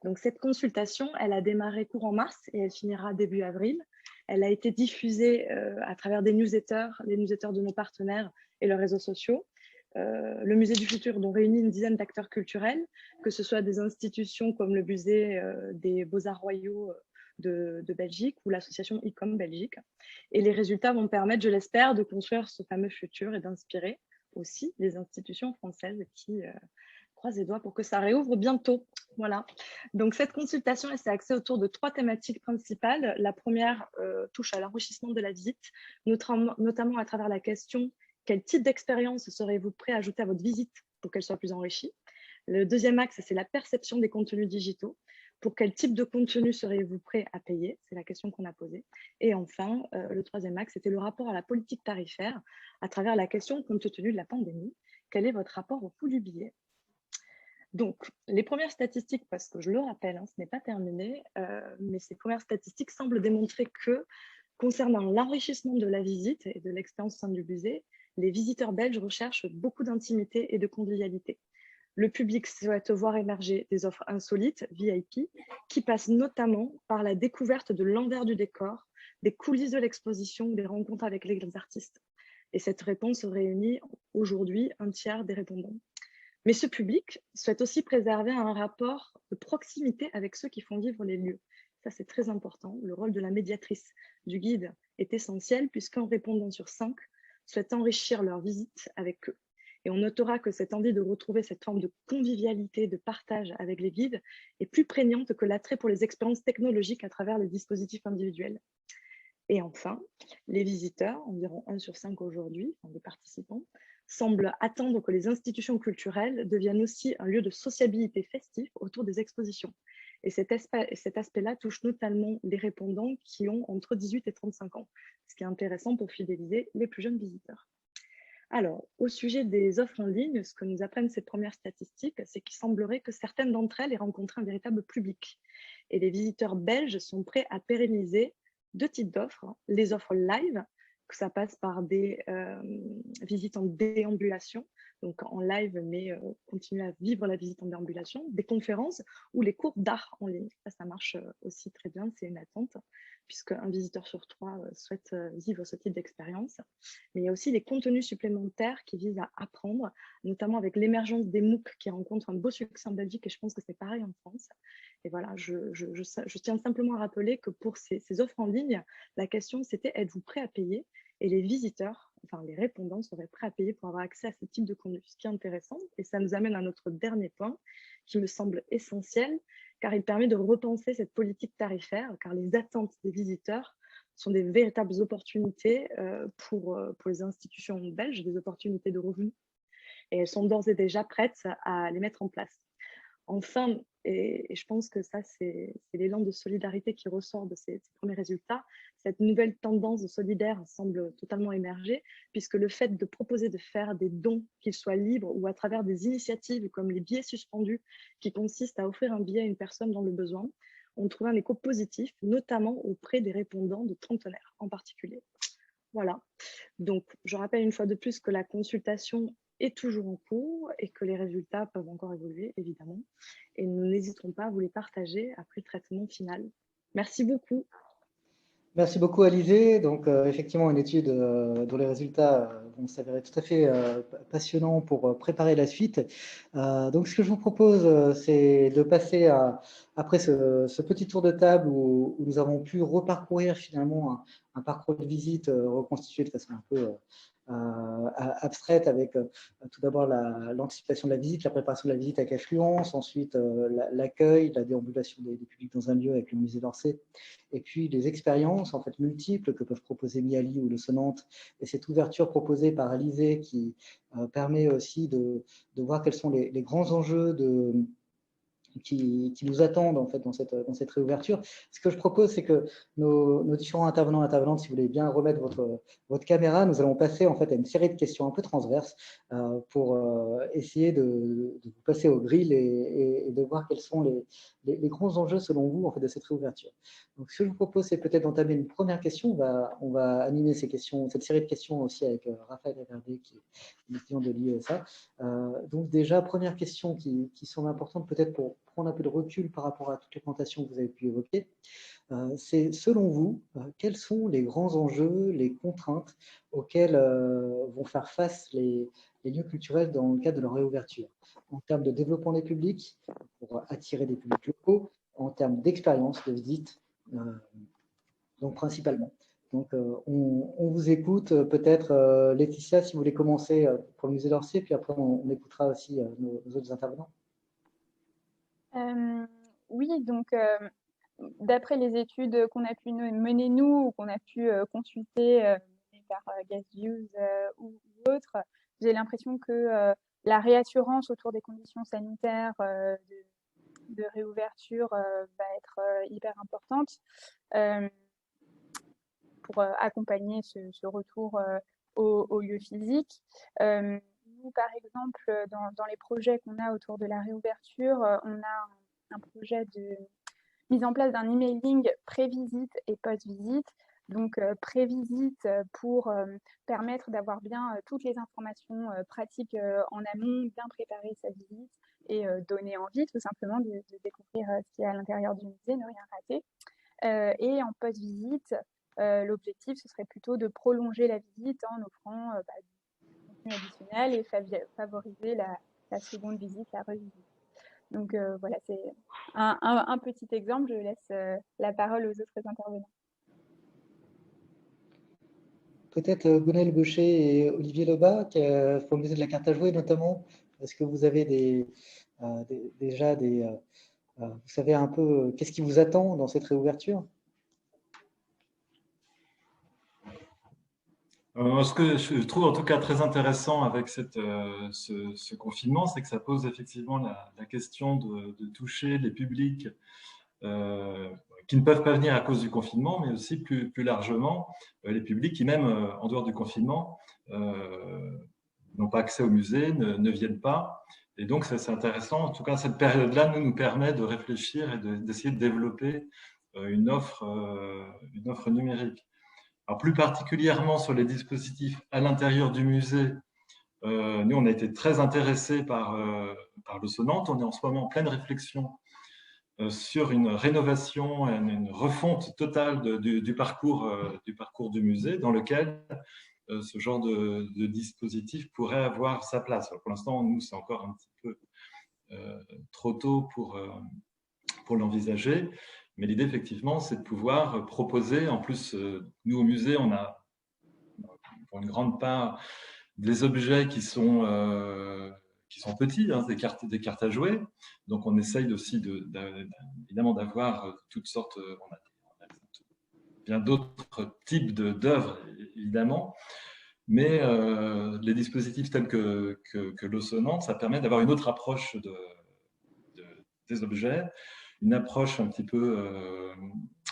Donc, cette consultation, elle a démarré courant mars et elle finira début avril. Elle a été diffusée à travers des newsletters, les newsletters de nos partenaires et leurs réseaux sociaux. Le Musée du Futur, dont réunit une dizaine d'acteurs culturels, que ce soit des institutions comme le Musée des Beaux-Arts Royaux de Belgique ou l'association ICOM Belgique. Et les résultats vont permettre, je l'espère, de construire ce fameux futur et d'inspirer aussi les institutions françaises qui croisent les doigts pour que ça réouvre bientôt. Voilà. Donc, cette consultation, elle s'est axée autour de 3 thématiques principales. La première touche à l'enrichissement de la visite, notamment à travers la question: quel type d'expérience serez-vous prêt à ajouter à votre visite pour qu'elle soit plus enrichie? Le deuxième axe, c'est la perception des contenus digitaux. Pour quel type de contenu serez-vous prêt à payer? C'est la question qu'on a posée. Et enfin, le troisième axe, c'était le rapport à la politique tarifaire à travers la question, compte tenu de la pandémie, quel est votre rapport au coût du billet? Donc, les premières statistiques, parce que je le rappelle, ce n'est pas terminé, mais ces premières statistiques semblent démontrer que, concernant l'enrichissement de la visite et de l'expérience au sein du musée, les visiteurs belges recherchent beaucoup d'intimité et de convivialité. Le public souhaite voir émerger des offres insolites, VIP, qui passent notamment par la découverte de l'envers du décor, des coulisses de l'exposition, des rencontres avec les artistes. Et cette réponse réunit aujourd'hui un tiers des répondants. Mais ce public souhaite aussi préserver un rapport de proximité avec ceux qui font vivre les lieux. Ça, c'est très important. Le rôle de la médiatrice, du guide, est essentiel puisqu'un répondant sur 5 souhaite enrichir leur visite avec eux. Et on notera que cette envie de retrouver cette forme de convivialité, de partage avec les guides est plus prégnante que l'attrait pour les expériences technologiques à travers les dispositifs individuels. Et enfin, les visiteurs, environ 1 sur 5 aujourd'hui, des participants, semblent attendre que les institutions culturelles deviennent aussi un lieu de sociabilité festif autour des expositions. Et cet aspect-là touche notamment les répondants qui ont entre 18 et 35 ans, ce qui est intéressant pour fidéliser les plus jeunes visiteurs. Alors, au sujet des offres en ligne, ce que nous apprennent ces premières statistiques, c'est qu'il semblerait que certaines d'entre elles aient rencontré un véritable public. Et les visiteurs belges sont prêts à pérenniser deux types d'offres. Les offres live, que ça passe par des visites en déambulation, donc en live, mais continuer à vivre la visite en déambulation, des conférences ou les cours d'art en ligne. Ça marche aussi très bien, c'est une attente, puisqu'un visiteur sur 3 souhaite vivre ce type d'expérience. Mais il y a aussi les contenus supplémentaires qui visent à apprendre, notamment avec l'émergence des MOOC qui rencontrent un beau succès en Belgique, et je pense que c'est pareil en France. Et voilà, je tiens simplement à rappeler que pour ces offres en ligne, la question c'était: êtes-vous prêt à payer? Et les visiteurs, enfin les répondants, seraient prêts à payer pour avoir accès à ce type de contenu, ce qui est intéressant. Et ça nous amène à notre dernier point, qui me semble essentiel, car il permet de repenser cette politique tarifaire, car les attentes des visiteurs sont des véritables opportunités pour les institutions belges, des opportunités de revenus. Et elles sont d'ores et déjà prêtes à les mettre en place. Enfin, et je pense que ça, c'est l'élan de solidarité qui ressort de ces premiers résultats, cette nouvelle tendance solidaire semble totalement émerger, puisque le fait de proposer de faire des dons, qu'ils soient libres ou à travers des initiatives comme les billets suspendus, qui consistent à offrir un billet à une personne dans le besoin, ont trouvé un écho positif, notamment auprès des répondants de trentenaires en particulier. Voilà. Donc, je rappelle une fois de plus que la consultation est toujours en cours et que les résultats peuvent encore évoluer, évidemment. Et nous n'hésiterons pas à vous les partager après le traitement final. Merci beaucoup. Merci beaucoup, Alizée. Donc, effectivement, une étude dont les résultats vont s'avérer tout à fait passionnants pour préparer la suite. Donc, ce que je vous propose, c'est de passer après ce petit tour de table où nous avons pu reparcourir finalement un parcours de visite reconstitué de façon un peu abstraite, avec tout d'abord l'anticipation de la visite, la préparation de la visite avec affluence, ensuite l'accueil, la déambulation des publics dans un lieu avec le musée d'Orsay, et puis les expériences en fait multiples que peuvent proposer Miali ou le Sonnante, et cette ouverture proposée par Alizée qui permet aussi de voir quels sont les grands enjeux qui nous attendent en fait dans cette réouverture. Ce que je propose, c'est que nos différents intervenants et intervenantes, si vous voulez bien remettre votre caméra, nous allons passer en fait à une série de questions un peu transverses pour essayer de vous passer au grill et de voir quels sont les grands enjeux selon vous en fait de cette réouverture. Donc, ce que je vous propose, c'est peut-être d'entamer une première question. On va animer cette série de questions aussi avec Raphaël Reverdé, qui est étudiant de l'IESA. Donc déjà, première question qui semble importante peut-être pour prendre un peu de recul par rapport à toutes les présentations que vous avez pu évoquer. C'est selon vous, quels sont les grands enjeux, les contraintes auxquelles vont faire face les lieux culturels dans le cadre de leur réouverture, en termes de développement des publics, pour attirer des publics locaux, en termes d'expérience, de visite, donc principalement. Donc, on vous écoute. Peut-être, Laetitia, si vous voulez commencer pour le musée d'Orsay, puis après, on écoutera aussi nos autres intervenants. Oui, donc, d'après les études qu'on a pu mener nous, ou qu'on a pu consulter par Gasviews ou autres, j'ai l'impression que la réassurance autour des conditions sanitaires de réouverture va être hyper importante pour accompagner ce retour au lieu physique. Nous, par exemple, dans les projets qu'on a autour de la réouverture, on a un projet de mise en place d'un emailing pré-visite et post-visite. Donc, pré-visite pour permettre d'avoir bien toutes les informations pratiques en amont, bien préparer sa visite et donner envie tout simplement de découvrir ce qu'il y a à l'intérieur du musée, ne rien rater. Et en post-visite, l'objectif, ce serait plutôt de prolonger la visite en offrant du contenu additionnel et favoriser la seconde visite, la revisite. Donc voilà, c'est un petit exemple. Je laisse la parole aux autres intervenants. Peut-être Gonel Gaucher et Olivier Lebas, pour le musée de la carte à jouer notamment. Est-ce que vous avez déjà vous savez un peu qu'est-ce qui vous attend dans cette réouverture? Ce que je trouve en tout cas très intéressant avec ce confinement, c'est que ça pose effectivement la question de toucher les publics qui ne peuvent pas venir à cause du confinement, mais aussi plus largement les publics qui, même en dehors du confinement, n'ont pas accès au musée, ne viennent pas. Et donc, c'est intéressant. En tout cas, cette période-là nous permet de réfléchir et d'essayer de développer une offre numérique. Alors, plus particulièrement sur les dispositifs à l'intérieur du musée, nous, on a été très intéressés par le Sonante. On est en ce moment en pleine réflexion sur une rénovation, une refonte totale du parcours du musée, dans lequel ce genre de dispositif pourrait avoir sa place. Alors, pour l'instant, nous, c'est encore un petit peu trop tôt pour l'envisager. Mais l'idée, effectivement, c'est de pouvoir proposer, en plus, nous, au musée, on a, pour une grande part, des objets qui sont petits, hein, des cartes à jouer. Donc, on essaye aussi, évidemment, d'avoir toutes sortes, on a bien d'autres types d'œuvres, évidemment. Mais les dispositifs tels que l'Osonante, ça permet d'avoir une autre approche des objets, une approche un petit peu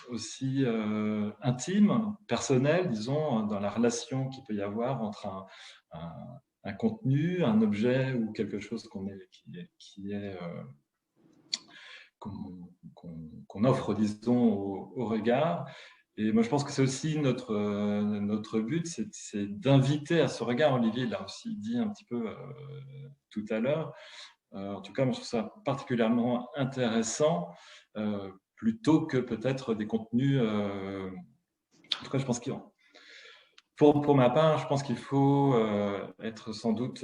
aussi intime, personnelle, disons, dans la relation qu'il peut y avoir entre un contenu, un objet ou quelque chose qu'on offre, disons, au regard. Et moi, je pense que c'est aussi notre but, c'est d'inviter à ce regard. Olivier l'a aussi dit un petit peu tout à l'heure. En tout cas, moi, je trouve ça particulièrement intéressant, plutôt que peut-être des contenus. En tout cas, je pense pour ma part, je pense qu'il faut être sans doute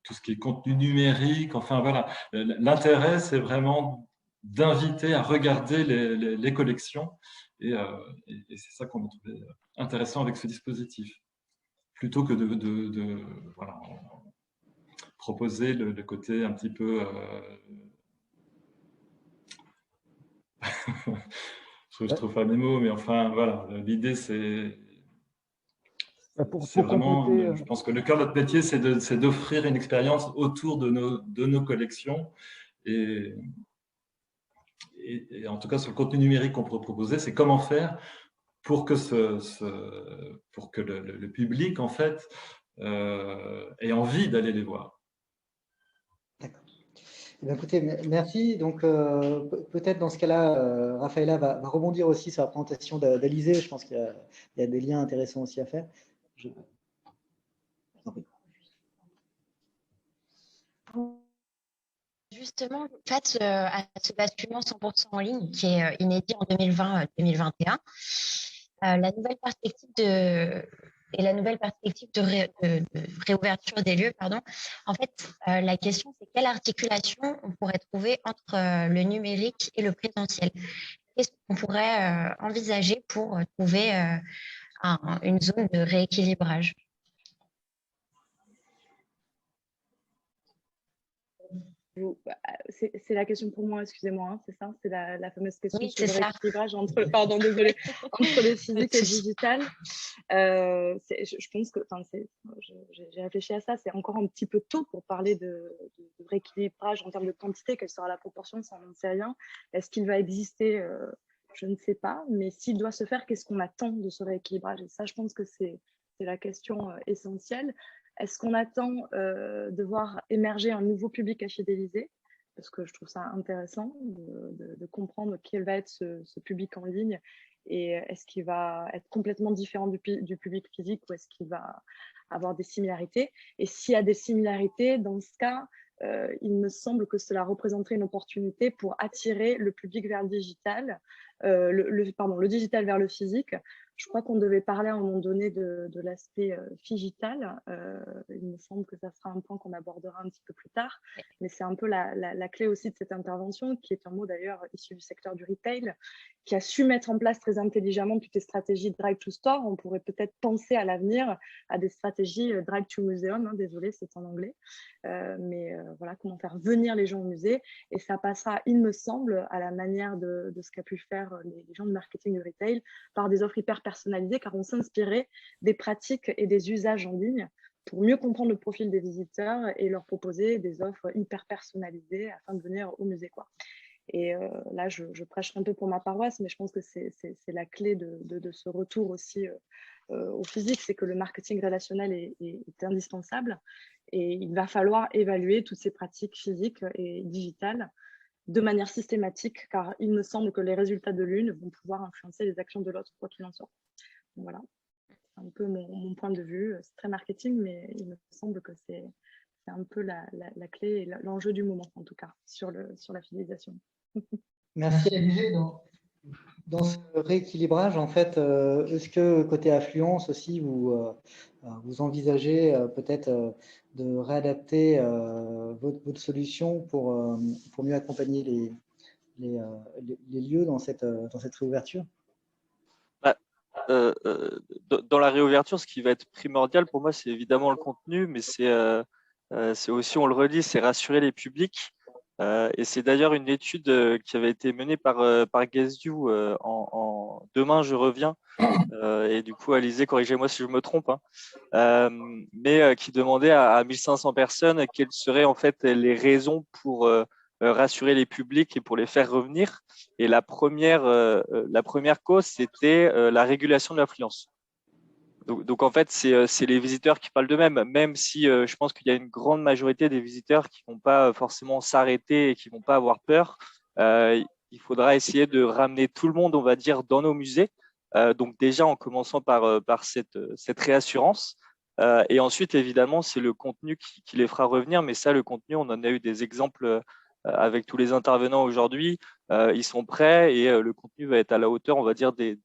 tout ce qui est contenu numérique. Enfin, voilà. L'intérêt, c'est vraiment d'inviter à regarder les collections. Et c'est ça qu'on a trouvé intéressant avec ce dispositif. Plutôt que voilà, proposer le côté un petit peu… je trouve pas mes mots, mais enfin, voilà. L'idée, c'est… C'est vraiment, je pense que le cœur de notre métier, c'est d'offrir une expérience autour de nos collections. Et en tout cas, sur le contenu numérique qu'on peut proposer, c'est comment faire pour que, le public, en fait, ait envie d'aller les voir. D'accord. Écoutez, merci. Donc, peut-être dans ce cas-là, Raphaëlla va rebondir aussi sur la présentation d'Alizé. Je pense qu'il y a des liens intéressants aussi à faire. Justement, face à ce basculement 100% en ligne qui est inédit en 2020-2021, la nouvelle perspective de réouverture des lieux, pardon. En fait, la question, c'est quelle articulation on pourrait trouver entre le numérique et le présentiel? Qu'est-ce qu'on pourrait envisager pour trouver une zone de rééquilibrage? C'est la question pour moi, excusez-moi, hein, c'est ça? C'est la fameuse question oui, sur le rééquilibrage entre le physique et le digital. Je pense que, j'ai réfléchi à ça, c'est encore un petit peu tôt pour parler de rééquilibrage en termes de quantité. Quelle sera la proportion, ça, on n'en sait rien. Est-ce qu'il va exister? Je ne sais pas, mais s'il doit se faire, qu'est-ce qu'on attend de ce rééquilibrage? Et ça, je pense que c'est la question essentielle. Est-ce qu'on attend de voir émerger un nouveau public à fidéliser? Parce que je trouve ça intéressant de comprendre quel va être ce public en ligne, et est-ce qu'il va être complètement différent du public physique, ou est-ce qu'il va avoir des similarités? Et s'il y a des similarités, dans ce cas, il me semble que cela représenterait une opportunité pour attirer le public vers le digital, le digital vers le physique. Je crois qu'on devait parler à un moment donné de l'aspect phygital. Il me semble que ça sera un point qu'on abordera un petit peu plus tard. Mais c'est un peu la clé aussi de cette intervention, qui est un mot d'ailleurs issu du secteur du retail, qui a su mettre en place très intelligemment toutes les stratégies drive to store. On pourrait peut-être penser à l'avenir à des stratégies drive to museum. Hein, désolé, c'est en anglais. Mais voilà, comment faire venir les gens au musée. Et ça passera, il me semble, à la manière de ce qu'a pu faire les gens de marketing du retail, par des offres hyper personnalisées, car on s'inspirait des pratiques et des usages en ligne pour mieux comprendre le profil des visiteurs et leur proposer des offres hyper personnalisées afin de venir au musée, quoi. Et là, je prêche un peu pour ma paroisse, mais je pense que c'est la clé de ce retour aussi au physique, c'est que le marketing relationnel est indispensable, et il va falloir évaluer toutes ces pratiques physiques et digitales. de manière systématique, car il me semble que les résultats de l'une vont pouvoir influencer les actions de l'autre, quoi qu'il en soit. Donc, voilà, c'est un peu mon point de vue. C'est très marketing, mais il me semble que c'est un peu la clé et l'enjeu du moment, en tout cas, sur la fidélisation. Merci Olivier. Dans ce rééquilibrage, en fait, est-ce que côté affluence aussi, vous envisagez peut-être de réadapter votre solution pour mieux accompagner les lieux dans cette réouverture? Dans la réouverture, ce qui va être primordial pour moi, c'est évidemment le contenu, mais c'est aussi, on le redit, c'est rassurer les publics. Et c'est d'ailleurs une étude qui avait été menée par Guess You en Demain, je reviens. Et du coup, Alizé, corrigez-moi si je me trompe, hein, mais qui demandait à 1500 personnes quelles seraient en fait les raisons pour rassurer les publics et pour les faire revenir. Et la première cause, c'était la régulation de l'affluence. Donc en fait, c'est les visiteurs qui parlent d'eux-mêmes, même si je pense qu'il y a une grande majorité des visiteurs qui vont pas forcément s'arrêter et qui vont pas avoir peur. Il faudra essayer de ramener tout le monde, on va dire, dans nos musées. Donc déjà en commençant par cette réassurance. Et ensuite, évidemment, c'est le contenu qui les fera revenir. Mais ça, le contenu, on en a eu des exemples avec tous les intervenants aujourd'hui. Ils sont prêts et le contenu va être à la hauteur, on va dire, des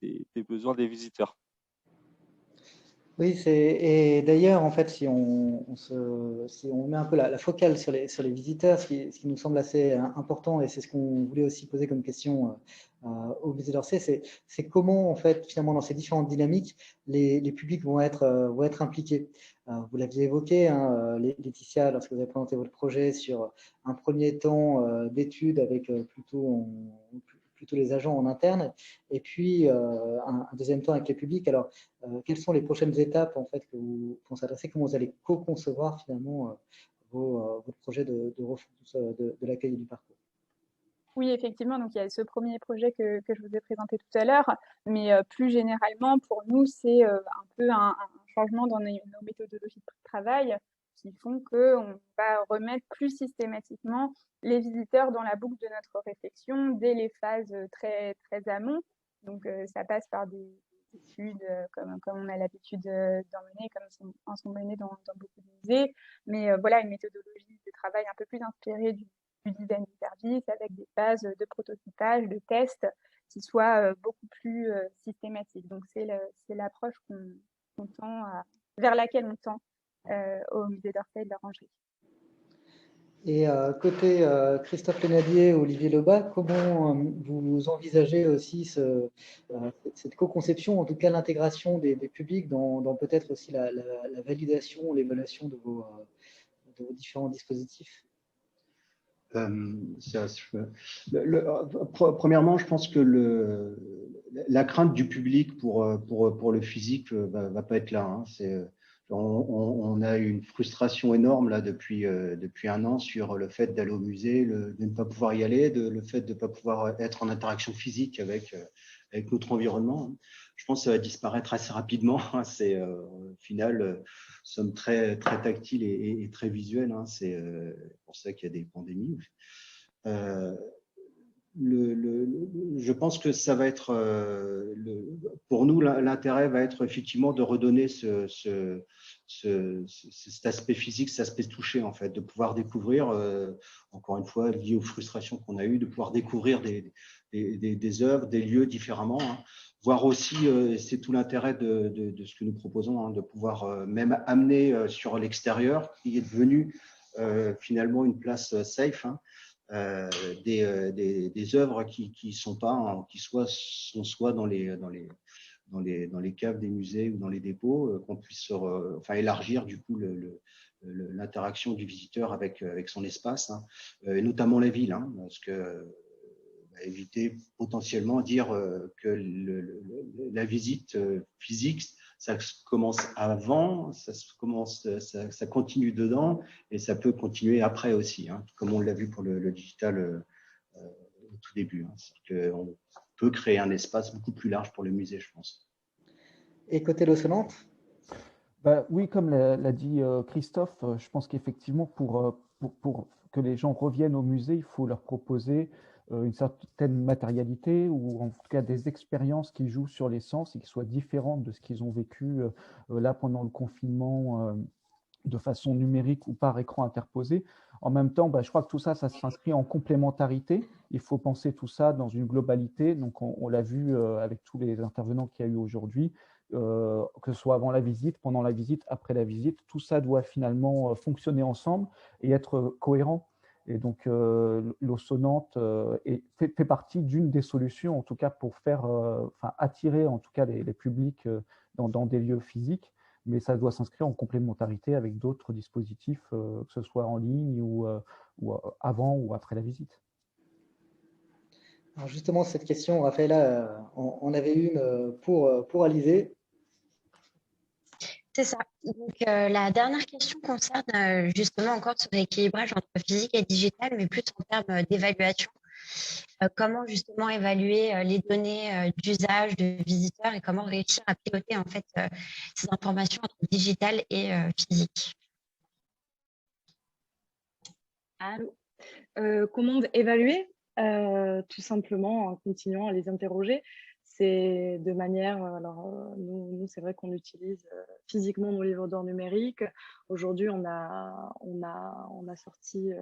besoins des visiteurs. Oui, et d'ailleurs, en fait, si on met un peu la focale sur les visiteurs, ce qui nous semble assez important, et c'est ce qu'on voulait aussi poser comme question au musée d'Orsay, c'est comment, en fait, finalement, dans ces différentes dynamiques, les publics vont être impliqués. Vous l'aviez évoqué, hein, Laetitia, lorsque vous avez présenté votre projet sur un premier temps d'études avec plutôt les agents en interne, et puis un deuxième temps avec les publics. Alors, quelles sont les prochaines étapes en fait que vous pensez adresser? Comment vous allez co-concevoir finalement votre projet de refonte de l'accueil et du parcours? Oui, effectivement, donc il y a ce premier projet que je vous ai présenté tout à l'heure, mais plus généralement, pour nous, c'est un peu un changement dans nos méthodologies de travail qui font qu'on va remettre plus systématiquement les visiteurs dans la boucle de notre réflexion dès les phases très, très amont. Donc, ça passe par des études comme on a l'habitude d'en mener, comme en sont menées dans beaucoup de musées, mais voilà, une méthodologie de travail un peu plus inspirée du design du service avec des phases de prototypage, de tests qui soient beaucoup plus systématiques. Donc, c'est l'approche qu'on tend vers laquelle on tend au musée d'Orsay et de l'Orangerie. Et côté Christophe Lénadier, Olivier Lebas, comment vous envisagez aussi cette co-conception, en tout cas l'intégration des publics dans peut-être aussi la validation, l'évaluation de vos différents dispositifs? Premièrement, je pense que la crainte du public pour le physique va pas être là. Hein. On a une frustration énorme là depuis un an sur le fait d'aller au musée, de ne pas pouvoir y aller, le fait de ne pas pouvoir être en interaction physique avec notre environnement. Je pense que ça va disparaître assez rapidement. C'est au final, nous sommes très très tactiles et très visuels. Hein. C'est pour ça qu'il y a des pandémies. Je pense que ça va être, pour nous, l'intérêt va être effectivement de redonner cet aspect physique, cet aspect touché, en fait, de pouvoir découvrir, encore une fois, lié aux frustrations qu'on a eues, de pouvoir découvrir des œuvres, des lieux différemment, hein. Voir aussi, c'est tout l'intérêt de ce que nous proposons, hein, de pouvoir même amener sur l'extérieur, qui est devenu finalement une place safe, hein, des œuvres qui sont pas, qui sont soit dans les caves des musées ou dans les dépôts, qu'on puisse élargir du coup l'interaction du visiteur avec son espace, hein, et notamment la ville, hein, parce que éviter potentiellement dire que la visite physique, ça commence avant, ça continue dedans et ça peut continuer après aussi, hein, comme on l'a vu pour le digital au tout début. Hein. On peut créer un espace beaucoup plus large pour le musée, je pense. Et côté Locelantes? Oui, comme l'a dit Christophe, je pense qu'effectivement, pour que les gens reviennent au musée, il faut leur proposer une certaine matérialité ou en tout cas des expériences qui jouent sur les sens et qui soient différentes de ce qu'ils ont vécu là pendant le confinement de façon numérique ou par écran interposé. En même temps, je crois que tout ça, ça s'inscrit en complémentarité. Il faut penser tout ça dans une globalité. Donc, on l'a vu avec tous les intervenants qu'il y a eu aujourd'hui, que ce soit avant la visite, pendant la visite, après la visite. Tout ça doit finalement fonctionner ensemble et être cohérent. Et donc, l'eau sonnante fait partie d'une des solutions, en tout cas, pour faire, attirer en tout cas les publics dans des lieux physiques, mais ça doit s'inscrire en complémentarité avec d'autres dispositifs, que ce soit en ligne ou avant ou après la visite. Alors justement, cette question, Raphaëlla, on avait une pour Alizé. C'est ça. Donc, la dernière question concerne justement encore sur l'équilibrage entre physique et digital, mais plus en termes d'évaluation. Comment justement évaluer les données d'usage de visiteurs et comment réussir à piloter en fait ces informations entre digital et physique. Allô. Comment évaluer? Tout simplement en continuant à les interroger. C'est de manière, alors nous c'est vrai qu'on utilise physiquement nos livres d'or numériques. Aujourd'hui, on a sorti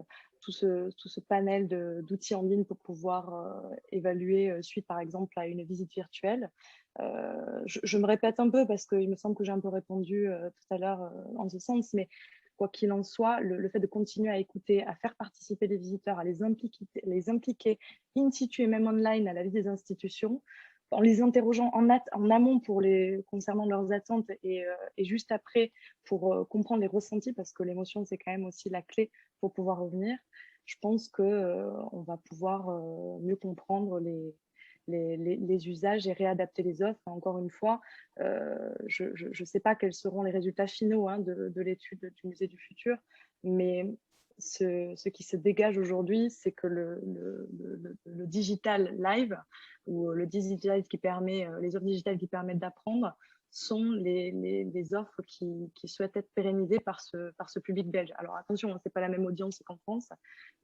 tout ce panel d'outils en ligne pour pouvoir évaluer suite par exemple à une visite virtuelle. Je me répète un peu parce qu'il me semble que j'ai un peu répondu tout à l'heure en ce sens, mais quoi qu'il en soit, le fait de continuer à écouter, à faire participer les visiteurs, à les impliquer in situ et même online à la vie des institutions, en les interrogeant en amont concernant leurs attentes et juste après pour comprendre les ressentis, parce que l'émotion, c'est quand même aussi la clé pour pouvoir revenir. Je pense qu'on va pouvoir mieux comprendre les usages et réadapter les offres. Encore une fois, je ne sais pas quels seront les résultats finaux de l'étude du Musée du Futur, mais ce qui se dégage aujourd'hui, c'est que le digital live ou le digital qui permet, les offres digitales qui permettent d'apprendre sont les offres qui souhaitent être pérennisées par ce public belge. Alors attention, ce n'est pas la même audience qu'en France,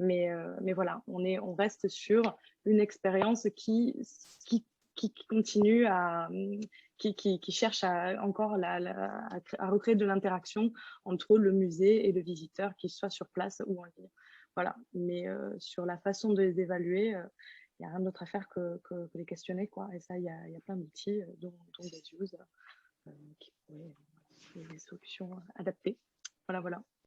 mais voilà, on reste sur une expérience qui continue qui cherche encore à recréer de l'interaction entre le musée et le visiteur, qu'il soit sur place ou en ligne. Voilà. Mais sur la façon de les évaluer, il n'y a rien d'autre à faire que les questionner, quoi. Et ça, il y a plein d'outils, dont des use qui pourraient des solutions adaptées. Voilà.